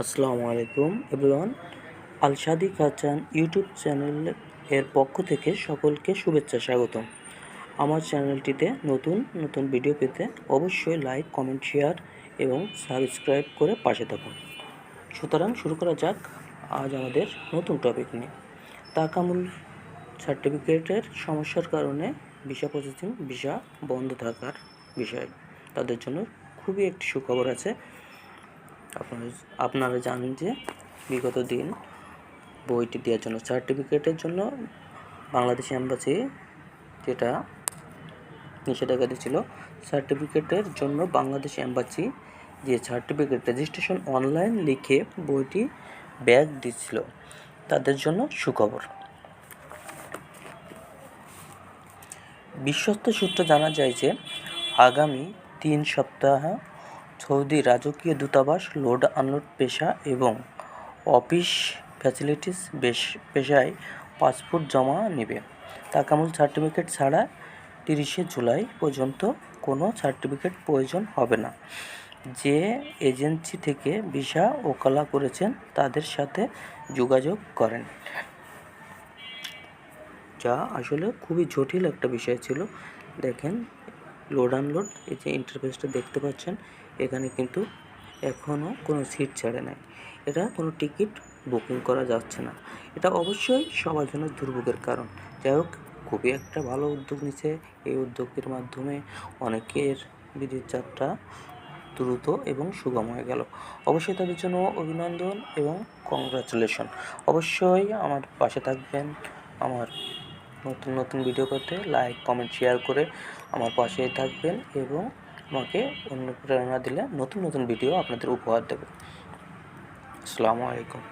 আসসালামু আলাইকুম everyone. আলশাদি কাচান YouTube channel এর পক্ষ থেকে সকলকে শুভেচ্ছা স্বাগতম। আমার চ্যানেলটিতে নতুন নতুন ভিডিও পেতে অবশ্যই লাইক, কমেন্ট, শেয়ার এবং সাবস্ক্রাইব করে পাশে থাকুন। সুতরাং শুরু করা যাক আজ আমাদের নতুন টপিক নিয়ে। তাকামুল সার্টিফিকেটের সমস্যার কারণে ভিসা বন্ধ থাকার বিষয়। তাদের জন্য খুবই একটি সুখবর আছে। আপনারা জানেন যে বিগত দিন বইটি দেওয়ার জন্য সার্টিফিকেটের জন্য বাংলাদেশ এম্বাসি যেটা নিষেধাজ্ঞা দিয়েছিল, সার্টিফিকেটের জন্য বাংলাদেশ এম্বাসি যে সার্টিফিকেট রেজিস্ট্রেশন অনলাইন লিখে বইটি ব্যাক দিচ্ছিল, তাদের জন্য সুখবর। বিশ্বস্ত সূত্রে জানা যায় যে আগামী 3 সপ্তাহ সৌদি রাজকীয় দূতাবাস লোড আনলোড পেশা এবং অফিস ফ্যাসিলিটিস পেশায় পাসপোর্ট জমা নেবে। তাকামুল সার্টিফিকেট ছাড়া 30 জুলাই পর্যন্ত কোনো সার্টিফিকেট প্রয়োজন হবে না। যে এজেন্সি থেকে ভিসা ওকালা করেছেন তাদের সাথে যোগাযোগ করেন, যা আসলে খুবই জটিল একটা বিষয় ছিল। দেখেন, লোড আনলোড, এই যে ইন্টারফেসটা দেখতে পাচ্ছেন, এখানে কিন্তু এখনও কোনো সিট ছাড়ে নাই। এটা কোনো টিকিট বুকিং করা যাচ্ছে না। এটা অবশ্যই সবার জন্য দুর্ভোগের কারণ। যাই হোক, খুবই একটা ভালো উদ্যোগ নিচ্ছে। এই উদ্যোগের মাধ্যমে অনেকের বিদেশ যাত্রা দ্রুত এবং সুগম হয়ে গেল। অবশ্যই তাদের জন্য অভিনন্দন এবং কংগ্রাচুলেশন। অবশ্যই আমার পাশে থাকবেন। আমার নতুন নতুন ভিডিও করতে লাইক, কমেন্ট, শেয়ার করে আমার পাশেই থাকবেন এবং আমাকে অনুপ্রেরণা দিলে নতুন নতুন ভিডিও আপনাদের উপহার দেব। আসসালামু আলাইকুম।